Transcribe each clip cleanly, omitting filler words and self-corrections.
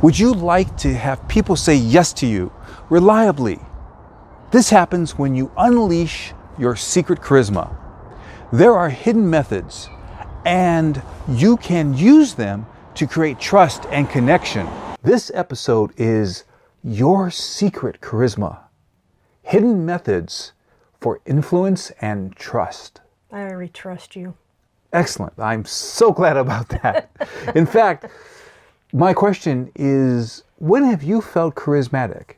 Would you like to have people say yes to you reliably? This happens when you unleash your secret charisma. There are hidden methods, and you can use them to create trust and connection. This episode is Your Secret Charisma. Hidden methods for influence and trust. I already trust you. Excellent. I'm so glad about that. In fact, my question is, when have you felt charismatic?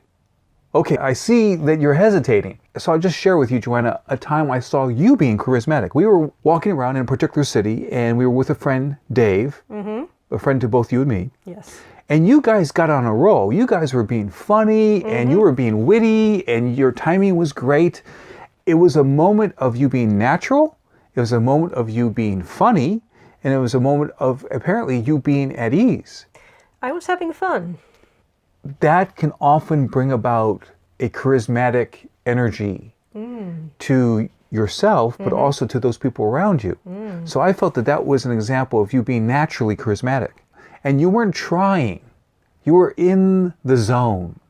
Okay, I see that you're hesitating. So I'll just share with you, Joanna, a time I saw you being charismatic. We were walking around in a particular city, and we were with a friend, Dave, a friend to both you and me. Yes. And you guys got on a roll. You guys were being funny, and you were being witty, and your timing was great. It was a moment of you being natural. It was a moment of you being funny, and it was a moment of apparently you being at ease. I was having fun. That can often bring about a charismatic energy to yourself, but also to those people around you. So I felt that that was an example of you being naturally charismatic. And you weren't trying. You were in the zone.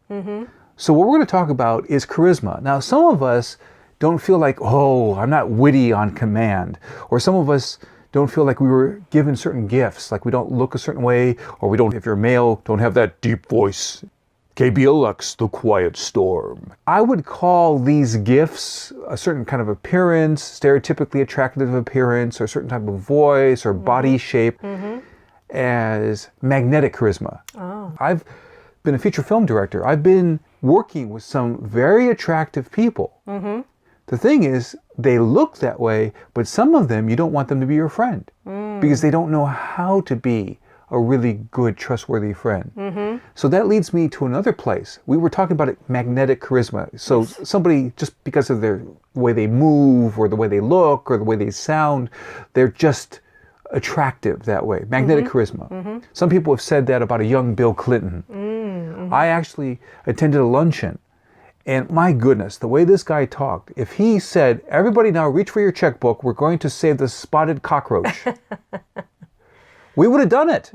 So what we're going to talk about is charisma. Now, some of us don't feel like, oh, I'm not witty on command. Or some of us don't feel like we were given certain gifts, like we don't look a certain way, or we don't, if you're male, don't have that deep voice. KBLX, the quiet storm. I would call these gifts a certain kind of appearance, stereotypically attractive appearance, or a certain type of voice or body shape as magnetic charisma. Oh. I've been a feature film director. I've been working with some very attractive people. The thing is, they look that way, but some of them, you don't want them to be your friend because they don't know how to be a really good, trustworthy friend. So that leads me to another place. We were talking about magnetic charisma. So somebody, just because of their way they move or the way they look or the way they sound, they're just attractive that way. Magnetic charisma. Some people have said that about a young Bill Clinton. I actually attended a luncheon. And my goodness, the way this guy talked, if he said, everybody now reach for your checkbook, we're going to save the spotted cockroach. We would have done it.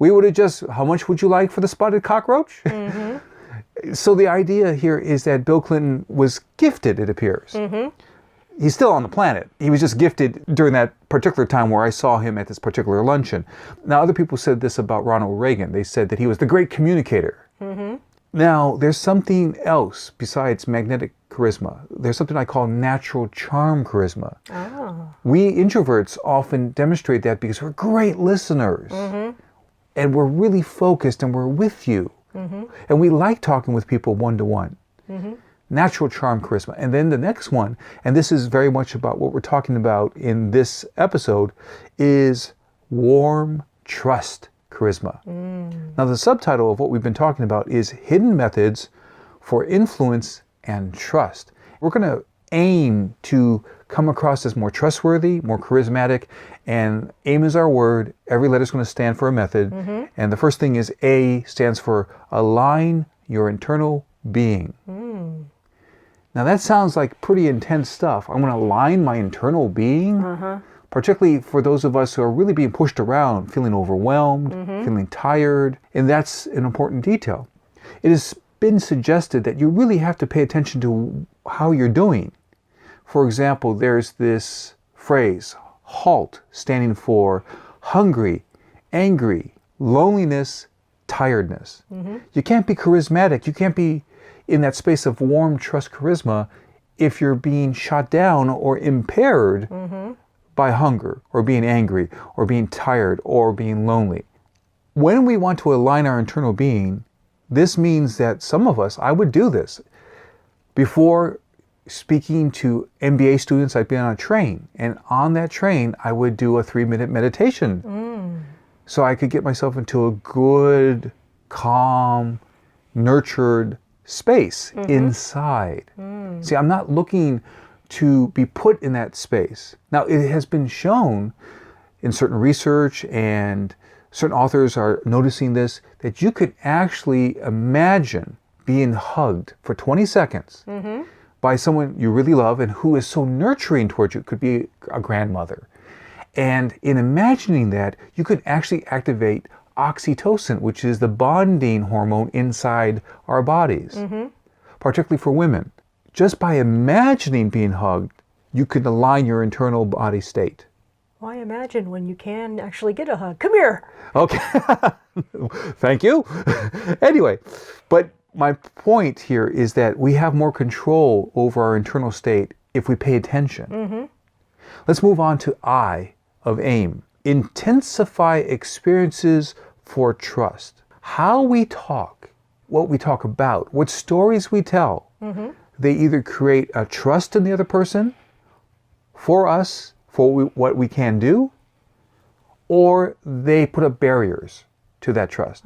We would have just, how much would you like for the spotted cockroach? So the idea here is that Bill Clinton was gifted, it appears. He's still on the planet. He was just gifted during that particular time where I saw him at this particular luncheon. Now, other people said this about Ronald Reagan. They said that he was the great communicator. Now, there's something else besides magnetic charisma. There's something I call natural charm charisma. We introverts often demonstrate that because we're great listeners. And we're really focused and we're with you. And we like talking with people one-to-one. Natural charm charisma. And then the next one, and this is very much about what we're talking about in this episode, is warm trust charisma. Now, the subtitle of what we've been talking about is Hidden Methods for Influence and Trust. We're going to aim to come across as more trustworthy, more charismatic, and AIM is our word. Every letter is going to stand for a method. And the first thing is A stands for align your internal being. Now, that sounds like pretty intense stuff. I'm going to align my internal being. Particularly for those of us who are really being pushed around, feeling overwhelmed, feeling tired, and that's an important detail. It has been suggested that you really have to pay attention to how you're doing. For example, there's this phrase, HALT, standing for hungry, angry, loneliness, tiredness. You can't be charismatic. You can't be in that space of warm trust charisma if you're being shot down or impaired by hunger, or being angry, or being tired, or being lonely. When we want to align our internal being, this means that some of us, I would do this. Before speaking to MBA students, I'd be on a train, and on that train, I would do a 3-minute meditation. So I could get myself into a good, calm, nurtured space inside. See, I'm not looking to be put in that space. Now, it has been shown in certain research, and certain authors are noticing this, that you could actually imagine being hugged for 20 seconds by someone you really love and who is so nurturing towards you. It could be a grandmother. And in imagining that, you could actually activate oxytocin, which is the bonding hormone inside our bodies, particularly for women. Just by imagining being hugged, you can align your internal body state. Why imagine when you can actually get a hug? Come here. Okay. Thank you. Anyway, but my point here is that we have more control over our internal state if we pay attention. Let's move on to I of AIM. Intensify experiences for trust. How we talk, what we talk about, what stories we tell, they either create a trust in the other person, for us, for what we can do, or they put up barriers to that trust.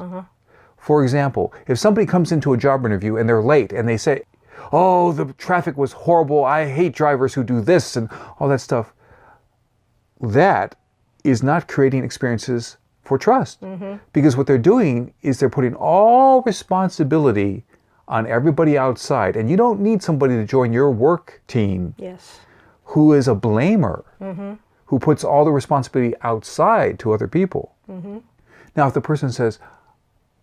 For example, if somebody comes into a job interview and they're late and they say, oh, the traffic was horrible, I hate drivers who do this and all that stuff, that is not creating experiences for trust. Because what they're doing is they're putting all responsibility on everybody outside. And you don't need somebody to join your work team who is a blamer, who puts all the responsibility outside to other people. Now, if the person says,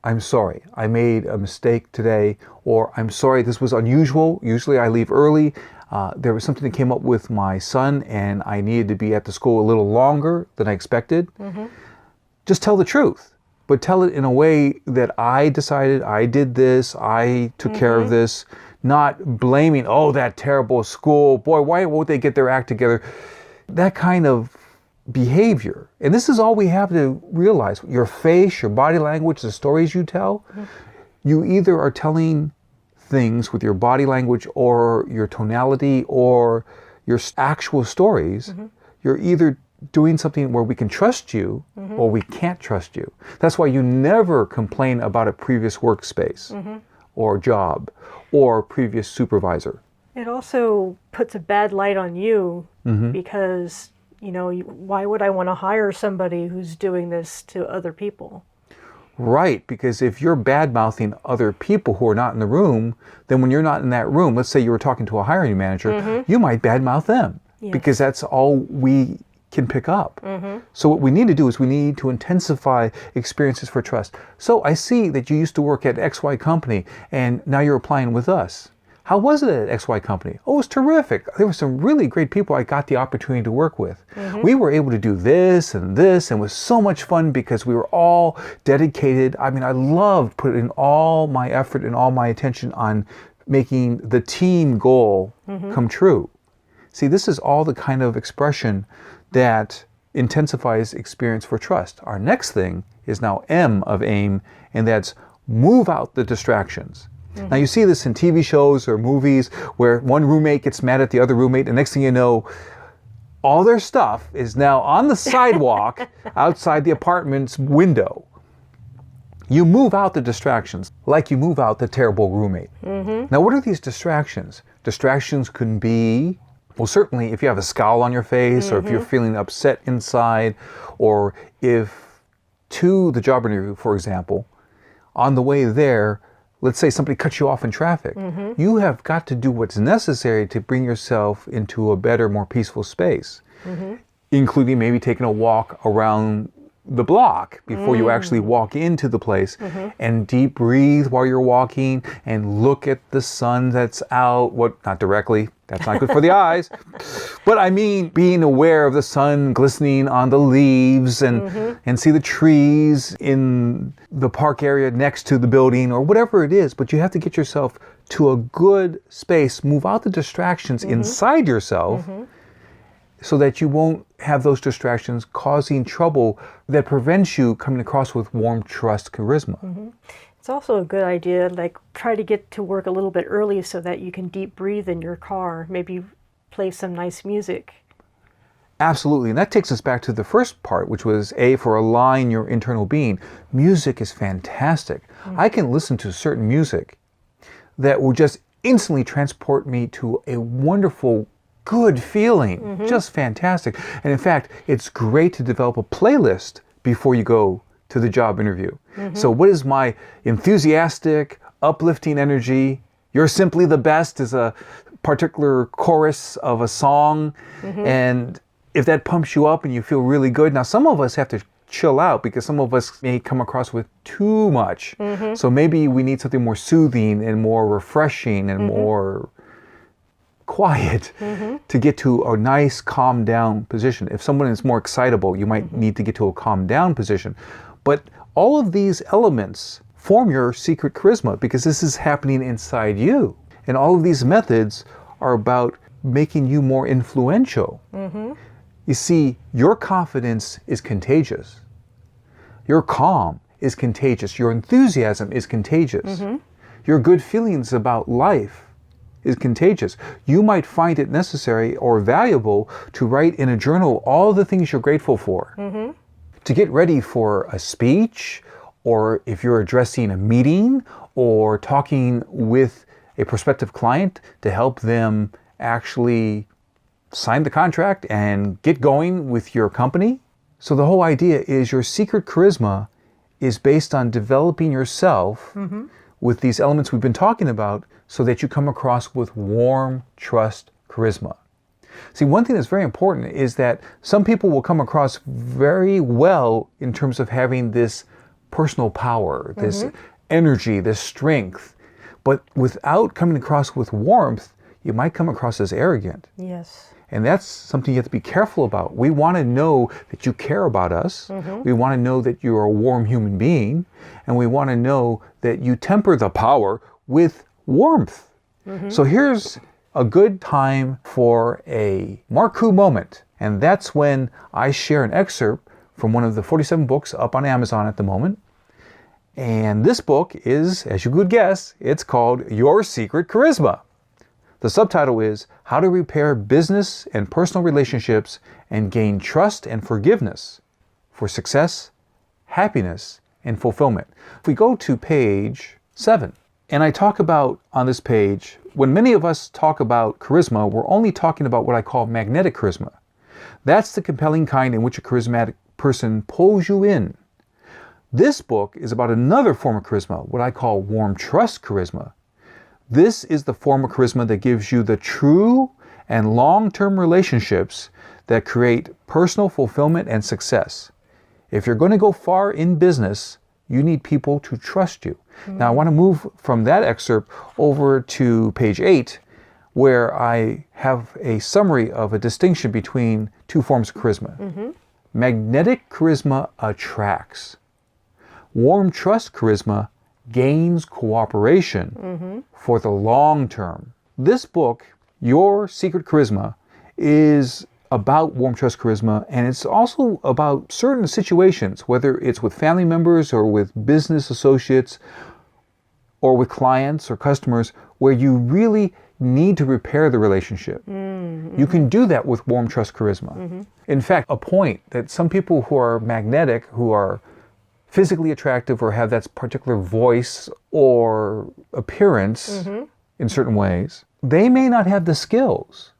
I'm sorry, I made a mistake today, or I'm sorry, this was unusual. Usually I leave early. There was something that came up with my son and I needed to be at the school a little longer than I expected. Just tell the truth, but tell it in a way that I decided I did this, I took care of this, not blaming, oh, that terrible school, boy, why won't they get their act together? That kind of behavior. And this is all we have to realize. Your face, your body language, the stories you tell, you either are telling things with your body language or your tonality or your actual stories. You're either doing something where we can trust you or we can't trust you. That's why you never complain about a previous workspace or job or previous supervisor. It also puts a bad light on you because, you know, why would I want to hire somebody who's doing this to other people? Right, because if you're bad-mouthing other people who are not in the room, then when you're not in that room, let's say you were talking to a hiring manager, you might bad-mouth them because that's all we can pick up. So what we need to do is we need to intensify experiences for trust. So I see that you used to work at XY company and now you're applying with us. How was it at XY company? Oh, it was terrific. There were some really great people I got the opportunity to work with. We were able to do this, and it was so much fun because we were all dedicated. I mean, I loved putting all my effort and all my attention on making the team goal come true. See, this is all the kind of expression that intensifies experience for trust. Our next thing is now M of AIM, and that's move out the distractions. Now you see this in TV shows or movies where one roommate gets mad at the other roommate, and next thing you know, all their stuff is now on the sidewalk outside the apartment's window. You move out the distractions like you move out the terrible roommate. Now what are these distractions? Distractions can be, well, certainly if you have a scowl on your face or if you're feeling upset inside, or if to the job interview, for example, on the way there, let's say somebody cuts you off in traffic. You have got to do what's necessary to bring yourself into a better, more peaceful space, including maybe taking a walk around the block before you actually walk into the place, and deep breathe while you're walking and look at the sun that's out. Not directly, that's not good for the eyes, but I mean being aware of the sun glistening on the leaves and see the trees in the park area next to the building or whatever it is. But you have to get yourself to a good space, move out the distractions inside yourself, so that you won't have those distractions causing trouble that prevents you coming across with warm trust, charisma. It's also a good idea, like try to get to work a little bit early so that you can deep breathe in your car, maybe play some nice music. Absolutely, and that takes us back to the first part, which was A, for align your internal being. Music is fantastic. I can listen to certain music that will just instantly transport me to a wonderful, good feeling, just fantastic. And in fact, it's great to develop a playlist before you go to the job interview. So what is my enthusiastic, uplifting energy? You're simply the best is a particular chorus of a song. And if that pumps you up and you feel really good, now some of us have to chill out because some of us may come across with too much. So maybe we need something more soothing and more refreshing and more quiet to get to a nice calm down position. If someone is more excitable, you might need to get to a calm down position. But all of these elements form your secret charisma because this is happening inside you. And all of these methods are about making you more influential. You see, your confidence is contagious. Your calm is contagious. Your enthusiasm is contagious. Your good feelings about life is contagious. You might find it necessary or valuable to write in a journal all the things you're grateful for. To get ready for a speech, or if you're addressing a meeting, or talking with a prospective client to help them actually sign the contract and get going with your company. So the whole idea is your secret charisma is based on developing yourself with these elements we've been talking about so that you come across with warm, trust, charisma. See, one thing that's very important is that some people will come across very well in terms of having this personal power, this energy, this strength. But without coming across with warmth, you might come across as arrogant. Yes. And that's something you have to be careful about. We want to know that you care about us. We want to know that you're a warm human being. And we want to know that you temper the power with warmth. So here's a good time for a Marcoux moment. And that's when I share an excerpt from one of the 47 books up on Amazon at the moment. And this book is, as you could guess, it's called Your Secret Charisma. The subtitle is How to Repair Business and Personal Relationships and Gain Trust and Forgiveness for Success, Happiness, and Fulfillment. If we go to page 7, and I talk about on this page, when many of us talk about charisma, we're only talking about what I call magnetic charisma. That's the compelling kind in which a charismatic person pulls you in. This book is about another form of charisma, what I call warm trust charisma. This is the form of charisma that gives you the true and long-term relationships that create personal fulfillment and success. If you're going to go far in business, you need people to trust you. Now, I want to move from that excerpt over to page 8, where I have a summary of a distinction between two forms of charisma. Magnetic charisma attracts. Warm trust charisma gains cooperation for the long term. This book, Your Secret Charisma, is about warm trust charisma, and it's also about certain situations, whether it's with family members or with business associates or with clients or customers, where you really need to repair the relationship. You can do that with warm trust charisma. In fact, a point that some people who are magnetic, who are physically attractive or have that particular voice or appearance in certain ways, they may not have the skills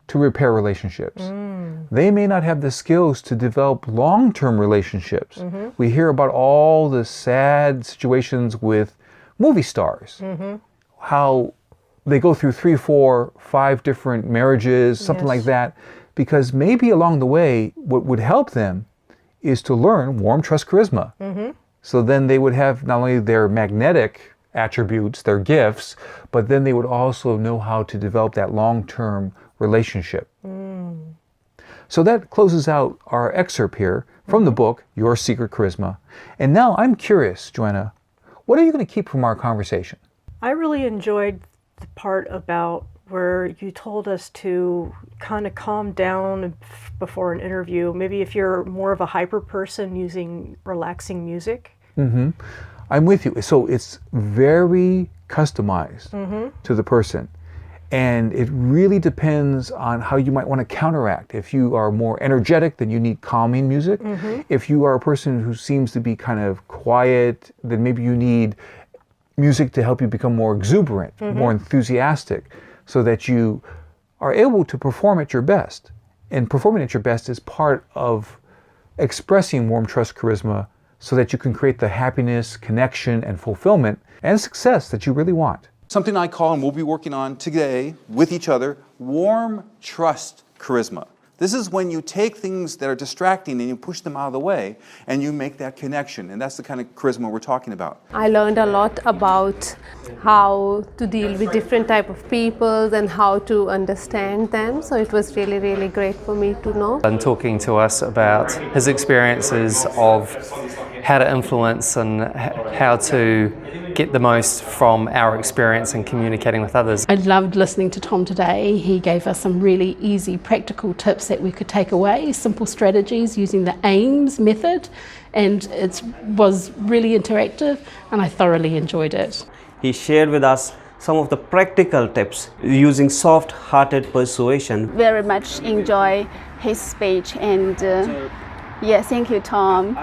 to repair relationships. They may not have the skills to develop long-term relationships. We hear about all the sad situations with movie stars, how they go through 3, 4, 5 different marriages, something like that, because maybe along the way, what would help them is to learn warm trust charisma. So then they would have not only their magnetic attributes, their gifts, but then they would also know how to develop that long-term relationship. So that closes out our excerpt here from the book, Your Secret Charisma. And now I'm curious, Joanna, what are you going to keep from our conversation? I really enjoyed the part about where you told us to kind of calm down before an interview. Maybe if you're more of a hyper person, using relaxing music. I'm with you. So it's very customized to the person. And it really depends on how you might want to counteract. If you are more energetic, then you need calming music. If you are a person who seems to be kind of quiet, then maybe you need music to help you become more exuberant, more enthusiastic, so that you are able to perform at your best. And performing at your best is part of expressing warm trust charisma so that you can create the happiness, connection, and fulfillment and success that you really want. Something I call, and we'll be working on today with each other, warm trust charisma. This is when you take things that are distracting and you push them out of the way and you make that connection. And that's the kind of charisma we're talking about. I learned a lot about how to deal with different type of people and how to understand them. So it was really, really great for me to know. And talking to us about his experiences of how to influence and how to get the most from our experience in communicating with others. I loved listening to Tom today. He gave us some really easy practical tips that we could take away, simple strategies using the AIMS method, and it was really interactive and I thoroughly enjoyed it. He shared with us some of the practical tips using soft-hearted persuasion. Very much enjoy his speech and yeah, thank you, Tom.